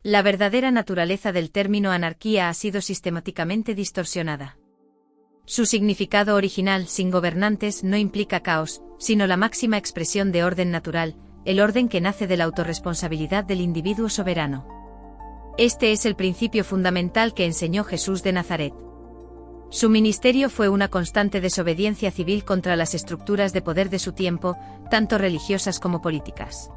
La verdadera naturaleza del término anarquía ha sido sistemáticamente distorsionada. Su significado original, sin gobernantes, no implica caos, sino la máxima expresión de orden natural, el orden que nace de la autorresponsabilidad del individuo soberano. Este es el principio fundamental que enseñó Jesús de Nazaret. Su ministerio fue una constante desobediencia civil contra las estructuras de poder de su tiempo, tanto religiosas como políticas.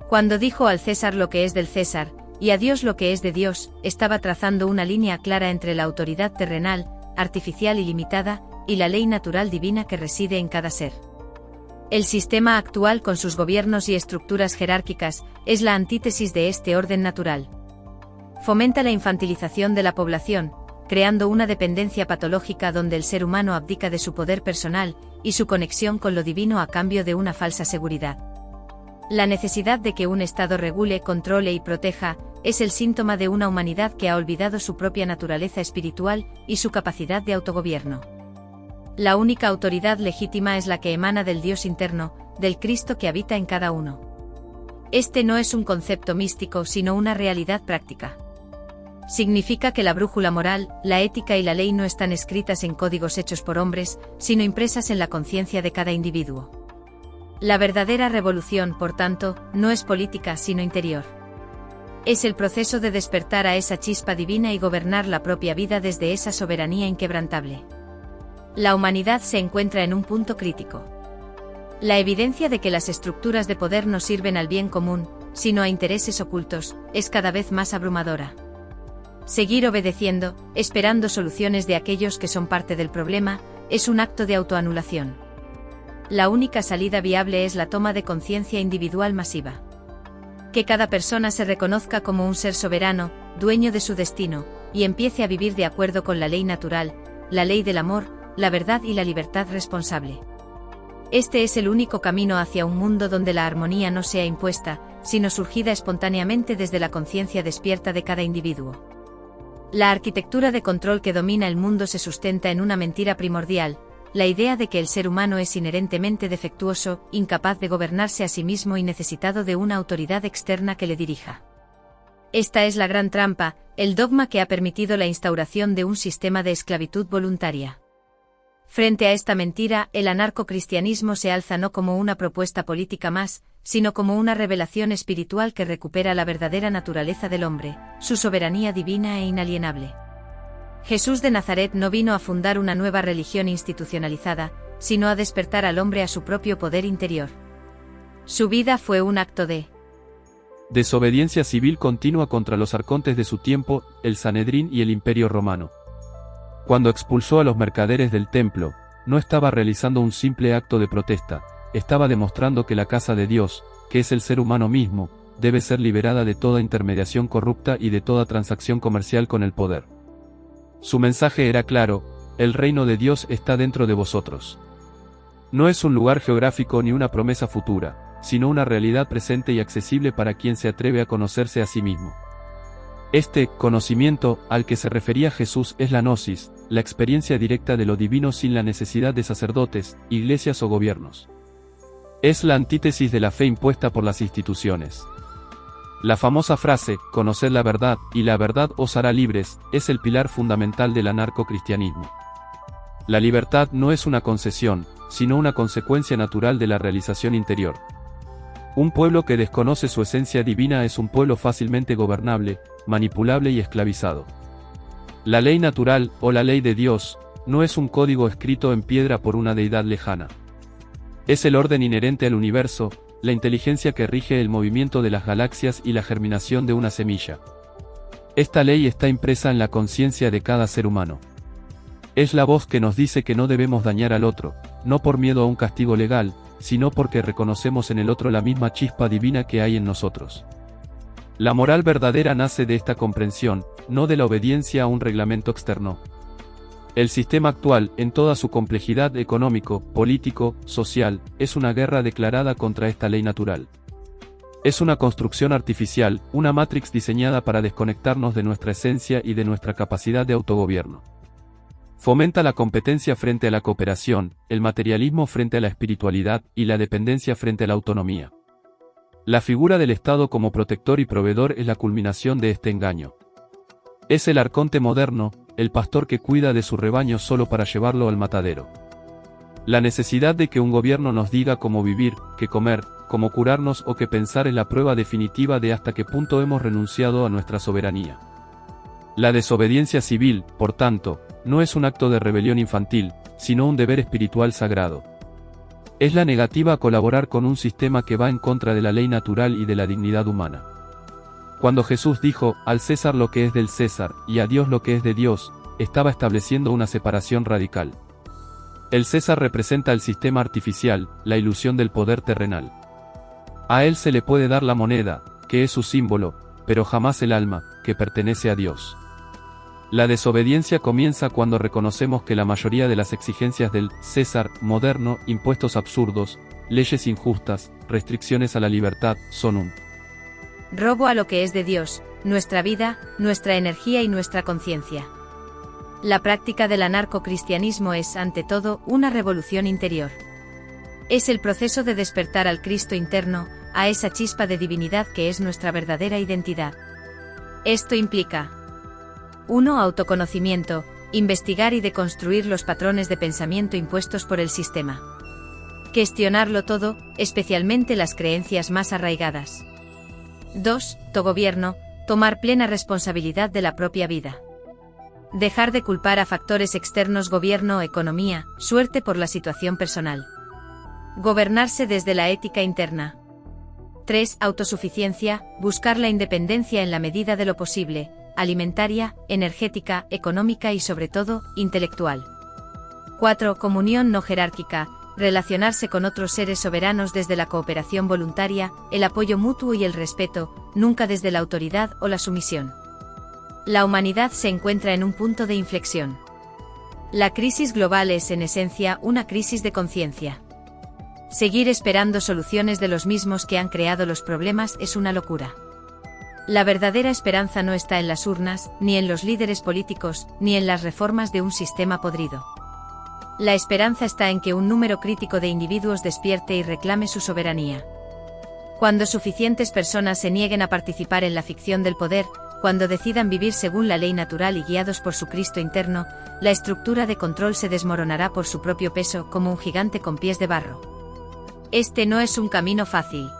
Cuando dijo al César lo que es del César, y a Dios lo que es de Dios, estaba trazando una línea clara entre la autoridad terrenal, artificial y limitada, y la ley natural divina que reside en cada ser. El sistema actual con sus gobiernos y estructuras jerárquicas, es la antítesis de este orden natural. Fomenta la infantilización de la población, creando una dependencia patológica donde el ser humano abdica de su poder personal, y su conexión con lo divino a cambio de una falsa seguridad. La necesidad de que un Estado regule, controle y proteja, es el síntoma de una humanidad que ha olvidado su propia naturaleza espiritual, y su capacidad de autogobierno. La única autoridad legítima es la que emana del Dios interno, del Cristo que habita en cada uno. Este no es un concepto místico sino una realidad práctica. Significa que la brújula moral, la ética y la ley no están escritas en códigos hechos por hombres, sino impresas en la conciencia de cada individuo. La verdadera revolución, por tanto, no es política sino interior. Es el proceso de despertar a esa chispa divina y gobernar la propia vida desde esa soberanía inquebrantable. La humanidad se encuentra en un punto crítico. La evidencia de que las estructuras de poder no sirven al bien común, sino a intereses ocultos, es cada vez más abrumadora. Seguir obedeciendo, esperando soluciones de aquellos que son parte del problema, es un acto de autoanulación. La única salida viable es la toma de conciencia individual masiva. Que cada persona se reconozca como un ser soberano, dueño de su destino, y empiece a vivir de acuerdo con la ley natural, la ley del amor, la verdad y la libertad responsable. Este es el único camino hacia un mundo donde la armonía no sea impuesta, sino surgida espontáneamente desde la conciencia despierta de cada individuo. La arquitectura de control que domina el mundo se sustenta en una mentira primordial, la idea de que el ser humano es inherentemente defectuoso, incapaz de gobernarse a sí mismo y necesitado de una autoridad externa que le dirija. Esta es la gran trampa, el dogma que ha permitido la instauración de un sistema de esclavitud voluntaria. Frente a esta mentira, el anarcocristianismo se alza no como una propuesta política más, sino como una revelación espiritual que recupera la verdadera naturaleza del hombre, su soberanía divina e inalienable. Jesús de Nazaret no vino a fundar una nueva religión institucionalizada, sino a despertar al hombre a su propio poder interior. Su vida fue un acto de desobediencia civil continua contra los arcontes de su tiempo, el Sanedrín y el Imperio Romano. Cuando expulsó a los mercaderes del templo, no estaba realizando un simple acto de protesta, estaba demostrando que la casa de Dios, que es el ser humano mismo, debe ser liberada de toda intermediación corrupta y de toda transacción comercial con el poder. Su mensaje era claro: el reino de Dios está dentro de vosotros. No es un lugar geográfico ni una promesa futura, sino una realidad presente y accesible para quien se atreve a conocerse a sí mismo. Este conocimiento al que se refería Jesús es la gnosis, la experiencia directa de lo divino sin la necesidad de sacerdotes, iglesias o gobiernos. Es la antítesis de la fe impuesta por las instituciones. La famosa frase, conoced la verdad, y la verdad os hará libres, es el pilar fundamental del anarcocristianismo. La libertad no es una concesión, sino una consecuencia natural de la realización interior. Un pueblo que desconoce su esencia divina es un pueblo fácilmente gobernable, manipulable y esclavizado. La ley natural, o la ley de Dios, no es un código escrito en piedra por una deidad lejana. Es el orden inherente al universo, la inteligencia que rige el movimiento de las galaxias y la germinación de una semilla. Esta ley está impresa en la conciencia de cada ser humano. Es la voz que nos dice que no debemos dañar al otro, no por miedo a un castigo legal, sino porque reconocemos en el otro la misma chispa divina que hay en nosotros. La moral verdadera nace de esta comprensión, no de la obediencia a un reglamento externo. El sistema actual, en toda su complejidad económico, político, social, es una guerra declarada contra esta ley natural. Es una construcción artificial, una matrix diseñada para desconectarnos de nuestra esencia y de nuestra capacidad de autogobierno. Fomenta la competencia frente a la cooperación, el materialismo frente a la espiritualidad y la dependencia frente a la autonomía. La figura del Estado como protector y proveedor es la culminación de este engaño. Es el arconte moderno, el pastor que cuida de su rebaño solo para llevarlo al matadero. La necesidad de que un gobierno nos diga cómo vivir, qué comer, cómo curarnos o qué pensar es la prueba definitiva de hasta qué punto hemos renunciado a nuestra soberanía. La desobediencia civil, por tanto, no es un acto de rebelión infantil, sino un deber espiritual sagrado. Es la negativa a colaborar con un sistema que va en contra de la ley natural y de la dignidad humana. Cuando Jesús dijo, al César lo que es del César, y a Dios lo que es de Dios, estaba estableciendo una separación radical. El César representa el sistema artificial, la ilusión del poder terrenal. A él se le puede dar la moneda, que es su símbolo, pero jamás el alma, que pertenece a Dios. La desobediencia comienza cuando reconocemos que la mayoría de las exigencias del César moderno, impuestos absurdos, leyes injustas, restricciones a la libertad, son un robo a lo que es de Dios, nuestra vida, nuestra energía y nuestra conciencia. La práctica del anarcocristianismo es, ante todo, una revolución interior. Es el proceso de despertar al Cristo interno, a esa chispa de divinidad que es nuestra verdadera identidad. Esto implica 1. Autoconocimiento, investigar y deconstruir los patrones de pensamiento impuestos por el sistema. Cuestionarlo todo, especialmente las creencias más arraigadas. 2. Autogobierno, tomar plena responsabilidad de la propia vida. Dejar de culpar a factores externos, gobierno, economía, suerte por la situación personal. Gobernarse desde la ética interna. 3. Autosuficiencia, buscar la independencia en la medida de lo posible, alimentaria, energética, económica y sobre todo, intelectual. 4. Comunión no jerárquica, relacionarse con otros seres soberanos desde la cooperación voluntaria, el apoyo mutuo y el respeto, nunca desde la autoridad o la sumisión. La humanidad se encuentra en un punto de inflexión. La crisis global es en esencia una crisis de conciencia. Seguir esperando soluciones de los mismos que han creado los problemas es una locura. La verdadera esperanza no está en las urnas, ni en los líderes políticos, ni en las reformas de un sistema podrido. La esperanza está en que un número crítico de individuos despierte y reclame su soberanía. Cuando suficientes personas se nieguen a participar en la ficción del poder, cuando decidan vivir según la ley natural y guiados por su Cristo interno, la estructura de control se desmoronará por su propio peso como un gigante con pies de barro. Este no es un camino fácil.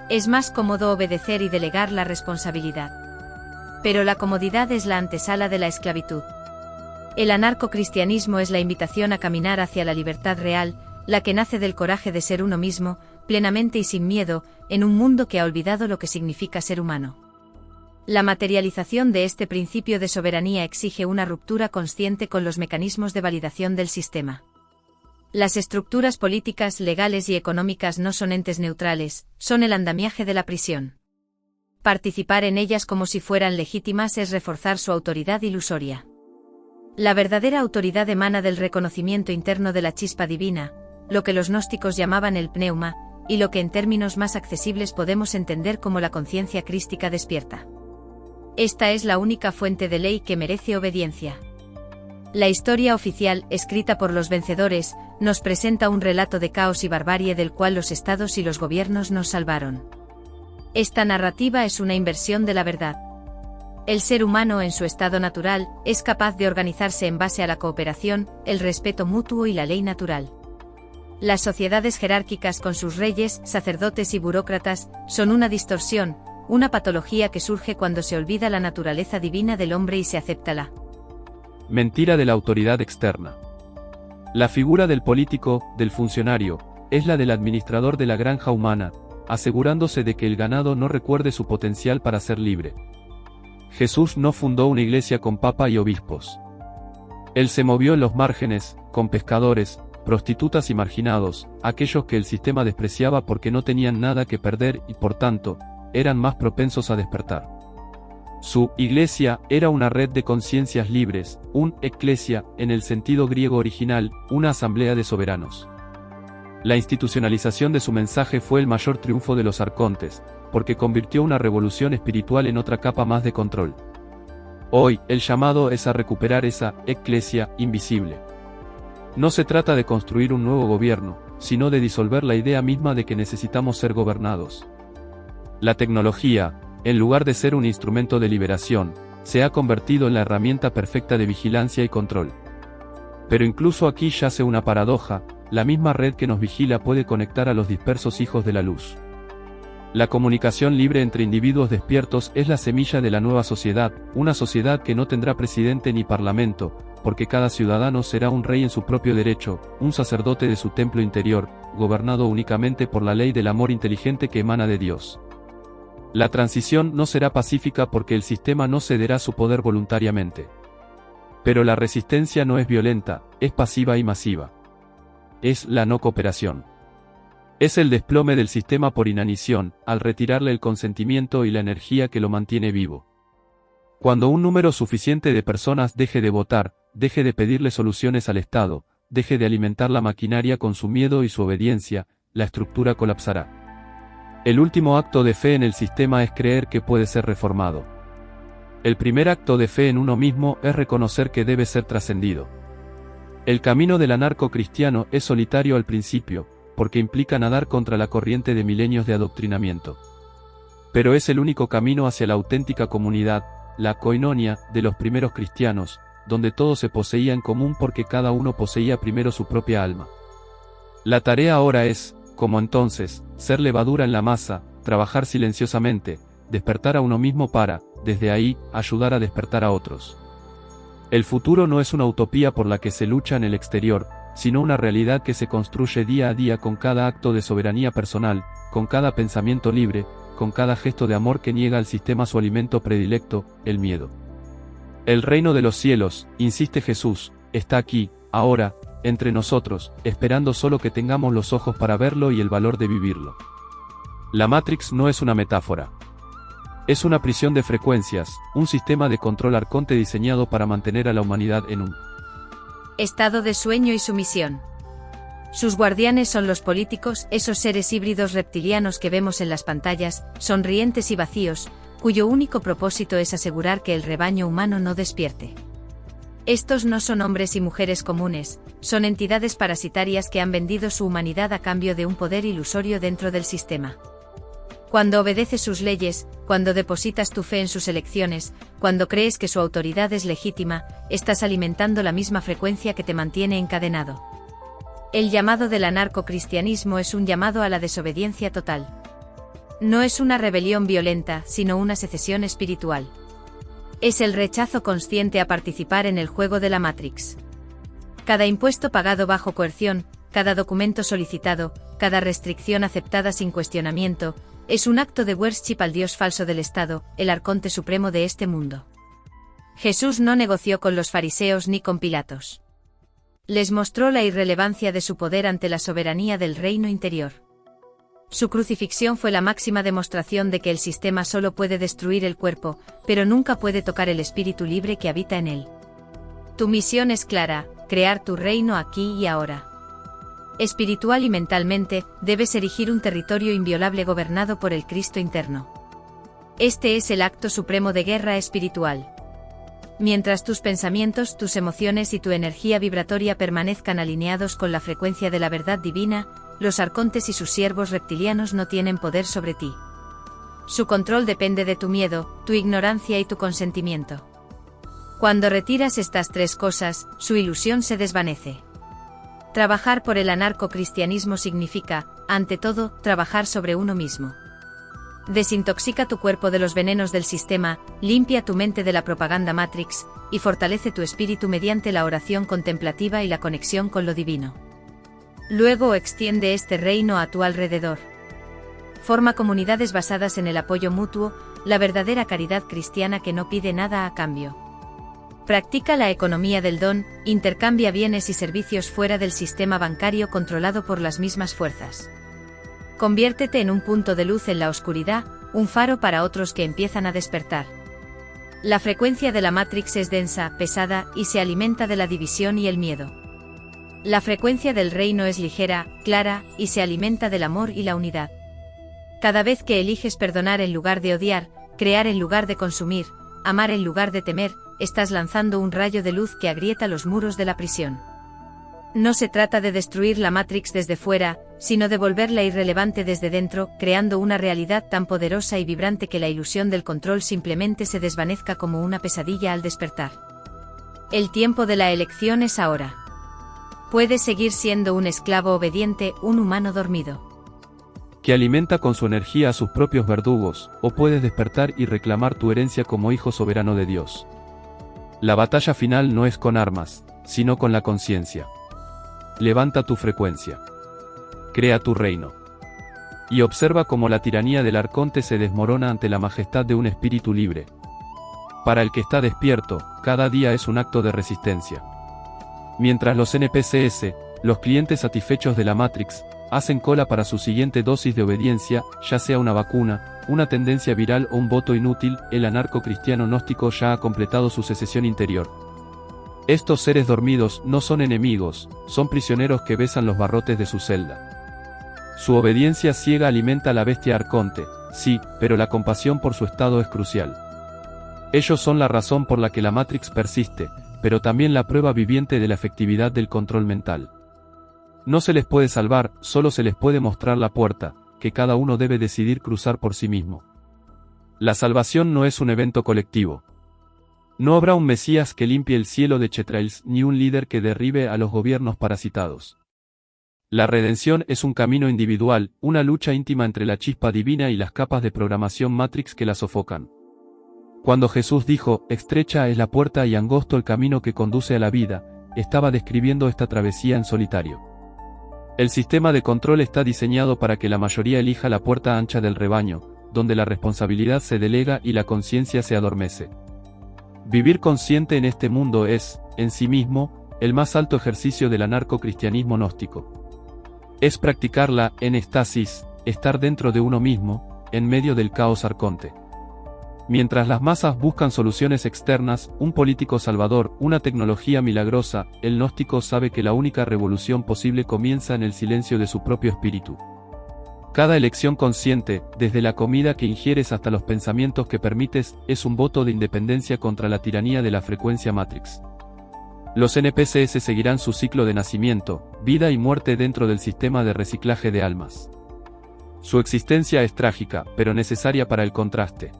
Es más cómodo obedecer y delegar la responsabilidad. Pero la comodidad es la antesala de la esclavitud. El anarcocristianismo es la invitación a caminar hacia la libertad real, la que nace del coraje de ser uno mismo, plenamente y sin miedo, en un mundo que ha olvidado lo que significa ser humano. La materialización de este principio de soberanía exige una ruptura consciente con los mecanismos de validación del sistema. Las estructuras políticas, legales y económicas no son entes neutrales, son el andamiaje de la prisión. Participar en ellas como si fueran legítimas es reforzar su autoridad ilusoria. La verdadera autoridad emana del reconocimiento interno de la chispa divina, lo que los gnósticos llamaban el pneuma, y lo que en términos más accesibles podemos entender como la conciencia crística despierta. Esta es la única fuente de ley que merece obediencia. La historia oficial, escrita por los vencedores, nos presenta un relato de caos y barbarie del cual los estados y los gobiernos nos salvaron. Esta narrativa es una inversión de la verdad. El ser humano en su estado natural es capaz de organizarse en base a la cooperación, el respeto mutuo y la ley natural. Las sociedades jerárquicas con sus reyes, sacerdotes y burócratas son una distorsión, una patología que surge cuando se olvida la naturaleza divina del hombre y se acepta la mentira de la autoridad externa. La figura del político, del funcionario, es la del administrador de la granja humana, asegurándose de que el ganado no recuerde su potencial para ser libre. Jesús no fundó una iglesia con papa y obispos. Él se movió en los márgenes, con pescadores, prostitutas y marginados, aquellos que el sistema despreciaba porque no tenían nada que perder y por tanto, eran más propensos a despertar. Su iglesia era una red de conciencias libres, un ecclesia, en el sentido griego original, una asamblea de soberanos. La institucionalización de su mensaje fue el mayor triunfo de los arcontes, porque convirtió una revolución espiritual en otra capa más de control. Hoy, el llamado es a recuperar esa ecclesia invisible. No se trata de construir un nuevo gobierno, sino de disolver la idea misma de que necesitamos ser gobernados. La tecnología, en lugar de ser un instrumento de liberación, se ha convertido en la herramienta perfecta de vigilancia y control. Pero incluso aquí yace una paradoja: la misma red que nos vigila puede conectar a los dispersos hijos de la luz. La comunicación libre entre individuos despiertos es la semilla de la nueva sociedad, una sociedad que no tendrá presidente ni parlamento, porque cada ciudadano será un rey en su propio derecho, un sacerdote de su templo interior, gobernado únicamente por la ley del amor inteligente que emana de Dios. La transición no será pacífica porque el sistema no cederá su poder voluntariamente. Pero la resistencia no es violenta, es pasiva y masiva. Es la no cooperación. Es el desplome del sistema por inanición, al retirarle el consentimiento y la energía que lo mantiene vivo. Cuando un número suficiente de personas deje de votar, deje de pedirle soluciones al Estado, deje de alimentar la maquinaria con su miedo y su obediencia, la estructura colapsará. El último acto de fe en el sistema es creer que puede ser reformado. El primer acto de fe en uno mismo es reconocer que debe ser trascendido. El camino del anarco-cristiano es solitario al principio, porque implica nadar contra la corriente de milenios de adoctrinamiento. Pero es el único camino hacia la auténtica comunidad, la koinonia, de los primeros cristianos, donde todo se poseía en común porque cada uno poseía primero su propia alma. La tarea ahora es, como entonces, ser levadura en la masa, trabajar silenciosamente, despertar a uno mismo para, desde ahí, ayudar a despertar a otros. El futuro no es una utopía por la que se lucha en el exterior, sino una realidad que se construye día a día con cada acto de soberanía personal, con cada pensamiento libre, con cada gesto de amor que niega al sistema su alimento predilecto, el miedo. El reino de los cielos, insiste Jesús, está aquí, ahora, entre nosotros, esperando solo que tengamos los ojos para verlo y el valor de vivirlo. La Matrix no es una metáfora. Es una prisión de frecuencias, un sistema de control arconte diseñado para mantener a la humanidad en un estado de sueño y sumisión. Sus guardianes son los políticos, esos seres híbridos reptilianos que vemos en las pantallas, sonrientes y vacíos, cuyo único propósito es asegurar que el rebaño humano no despierte. Estos no son hombres y mujeres comunes, son entidades parasitarias que han vendido su humanidad a cambio de un poder ilusorio dentro del sistema. Cuando obedeces sus leyes, cuando depositas tu fe en sus elecciones, cuando crees que su autoridad es legítima, estás alimentando la misma frecuencia que te mantiene encadenado. El llamado del anarcocristianismo es un llamado a la desobediencia total. No es una rebelión violenta, sino una secesión espiritual. Es el rechazo consciente a participar en el juego de la Matrix. Cada impuesto pagado bajo coerción, cada documento solicitado, cada restricción aceptada sin cuestionamiento, es un acto de worship al Dios falso del Estado, el arconte supremo de este mundo. Jesús no negoció con los fariseos ni con Pilatos. Les mostró la irrelevancia de su poder ante la soberanía del reino interior. Su crucifixión fue la máxima demostración de que el sistema solo puede destruir el cuerpo, pero nunca puede tocar el espíritu libre que habita en él. Tu misión es clara, crear tu reino aquí y ahora. Espiritual y mentalmente, debes erigir un territorio inviolable gobernado por el Cristo interno. Este es el acto supremo de guerra espiritual. Mientras tus pensamientos, tus emociones y tu energía vibratoria permanezcan alineados con la frecuencia de la verdad divina, los arcontes y sus siervos reptilianos no tienen poder sobre ti. Su control depende de tu miedo, tu ignorancia y tu consentimiento. Cuando retiras estas tres cosas, su ilusión se desvanece. Trabajar por el anarcocristianismo significa, ante todo, trabajar sobre uno mismo. Desintoxica tu cuerpo de los venenos del sistema, limpia tu mente de la propaganda Matrix, y fortalece tu espíritu mediante la oración contemplativa y la conexión con lo divino. Luego extiende este reino a tu alrededor. Forma comunidades basadas en el apoyo mutuo, la verdadera caridad cristiana que no pide nada a cambio. Practica la economía del don, intercambia bienes y servicios fuera del sistema bancario controlado por las mismas fuerzas. Conviértete en un punto de luz en la oscuridad, un faro para otros que empiezan a despertar. La frecuencia de la Matrix es densa, pesada, y se alimenta de la división y el miedo. La frecuencia del reino es ligera, clara, y se alimenta del amor y la unidad. Cada vez que eliges perdonar en lugar de odiar, crear en lugar de consumir, amar en lugar de temer, estás lanzando un rayo de luz que agrieta los muros de la prisión. No se trata de destruir la Matrix desde fuera, sino de volverla irrelevante desde dentro, creando una realidad tan poderosa y vibrante que la ilusión del control simplemente se desvanezca como una pesadilla al despertar. El tiempo de la elección es ahora. Puedes seguir siendo un esclavo obediente, un humano dormido, que alimenta con su energía a sus propios verdugos, o puedes despertar y reclamar tu herencia como hijo soberano de Dios. La batalla final no es con armas, sino con la conciencia. Levanta tu frecuencia. Crea tu reino. Y observa cómo la tiranía del arconte se desmorona ante la majestad de un espíritu libre. Para el que está despierto, cada día es un acto de resistencia. Mientras los NPCs, los clientes satisfechos de la Matrix, hacen cola para su siguiente dosis de obediencia, ya sea una vacuna, una tendencia viral o un voto inútil, el anarco-cristiano gnóstico ya ha completado su secesión interior. Estos seres dormidos no son enemigos, son prisioneros que besan los barrotes de su celda. Su obediencia ciega alimenta a la bestia arconte, sí, pero la compasión por su estado es crucial. Ellos son la razón por la que la Matrix persiste, pero también la prueba viviente de la efectividad del control mental. No se les puede salvar, solo se les puede mostrar la puerta, que cada uno debe decidir cruzar por sí mismo. La salvación no es un evento colectivo. No habrá un Mesías que limpie el cielo de Chetrails, ni un líder que derribe a los gobiernos parasitados. La redención es un camino individual, una lucha íntima entre la chispa divina y las capas de programación Matrix que la sofocan. Cuando Jesús dijo, estrecha es la puerta y angosto el camino que conduce a la vida, estaba describiendo esta travesía en solitario. El sistema de control está diseñado para que la mayoría elija la puerta ancha del rebaño, donde la responsabilidad se delega y la conciencia se adormece. Vivir consciente en este mundo es, en sí mismo, el más alto ejercicio del anarco-cristianismo gnóstico. Es practicar la estasis, estar dentro de uno mismo, en medio del caos arconte. Mientras las masas buscan soluciones externas, un político salvador, una tecnología milagrosa, el gnóstico sabe que la única revolución posible comienza en el silencio de su propio espíritu. Cada elección consciente, desde la comida que ingieres hasta los pensamientos que permites, es un voto de independencia contra la tiranía de la frecuencia Matrix. Los NPCs seguirán su ciclo de nacimiento, vida y muerte dentro del sistema de reciclaje de almas. Su existencia es trágica, pero necesaria para el contraste.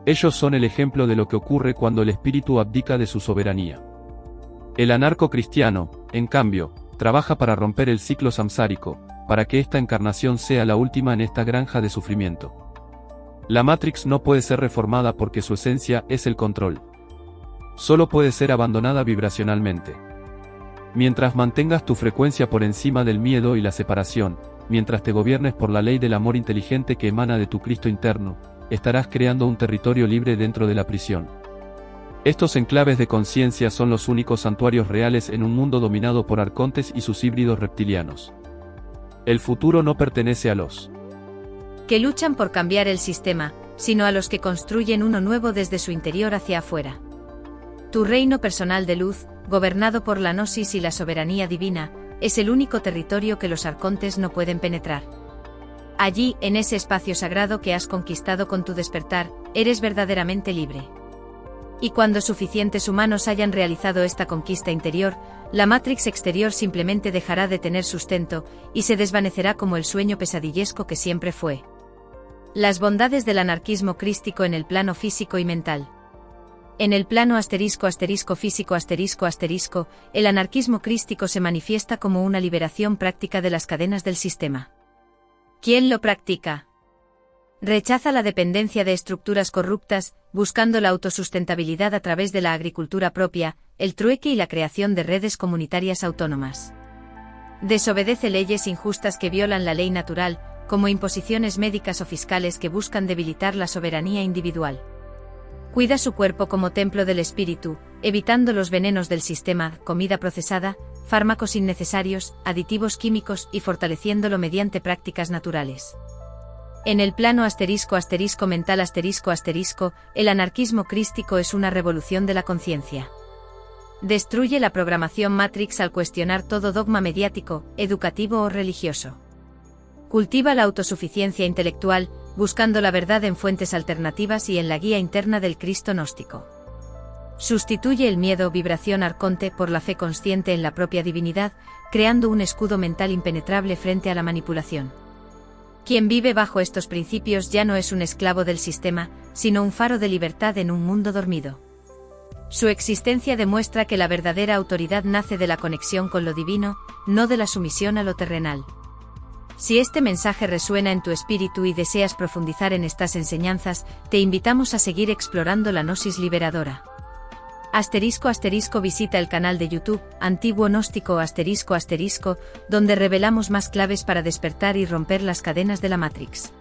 Ellos son el ejemplo de lo que ocurre cuando el espíritu abdica de su soberanía. El anarco-cristiano, en cambio, trabaja para romper el ciclo samsárico, para que esta encarnación sea la última en esta granja de sufrimiento. La Matrix no puede ser reformada porque su esencia es el control. Solo puede ser abandonada vibracionalmente. Mientras mantengas tu frecuencia por encima del miedo y la separación, mientras te gobiernes por la ley del amor inteligente que emana de tu Cristo interno, estarás creando un territorio libre dentro de la prisión. Estos enclaves de conciencia son los únicos santuarios reales en un mundo dominado por arcontes y sus híbridos reptilianos. El futuro no pertenece a los que luchan por cambiar el sistema, sino a los que construyen uno nuevo desde su interior hacia afuera. Tu reino personal de luz, gobernado por la gnosis y la soberanía divina, es el único territorio que los arcontes no pueden penetrar. Allí, en ese espacio sagrado que has conquistado con tu despertar, eres verdaderamente libre. Y cuando suficientes humanos hayan realizado esta conquista interior, la Matrix exterior simplemente dejará de tener sustento, y se desvanecerá como el sueño pesadillesco que siempre fue. Las bondades del anarquismo crístico en el plano físico y mental. En el plano físico el anarquismo crístico se manifiesta como una liberación práctica de las cadenas del sistema. ¿Quién lo practica? Rechaza la dependencia de estructuras corruptas, buscando la autosustentabilidad a través de la agricultura propia, el trueque y la creación de redes comunitarias autónomas. Desobedece leyes injustas que violan la ley natural, como imposiciones médicas o fiscales que buscan debilitar la soberanía individual. Cuida su cuerpo como templo del espíritu, evitando los venenos del sistema, comida procesada, fármacos innecesarios, aditivos químicos y fortaleciéndolo mediante prácticas naturales. En el plano mental el anarquismo crístico es una revolución de la conciencia. Destruye la programación Matrix al cuestionar todo dogma mediático, educativo o religioso. Cultiva la autosuficiencia intelectual, buscando la verdad en fuentes alternativas y en la guía interna del Cristo gnóstico. Sustituye el miedo vibración arconte por la fe consciente en la propia divinidad, creando un escudo mental impenetrable frente a la manipulación. Quien vive bajo estos principios ya no es un esclavo del sistema, sino un faro de libertad en un mundo dormido. Su existencia demuestra que la verdadera autoridad nace de la conexión con lo divino, no de la sumisión a lo terrenal. Si este mensaje resuena en tu espíritu y deseas profundizar en estas enseñanzas, te invitamos a seguir explorando la gnosis liberadora. *** Visita el canal de YouTube, Antiguo Gnóstico ***, donde revelamos más claves para despertar y romper las cadenas de la Matrix.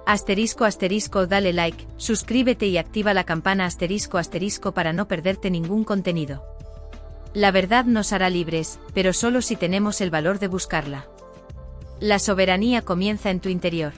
***, dale like, suscríbete y activa la campana *** para no perderte ningún contenido. La verdad nos hará libres, pero solo si tenemos el valor de buscarla. La soberanía comienza en tu interior.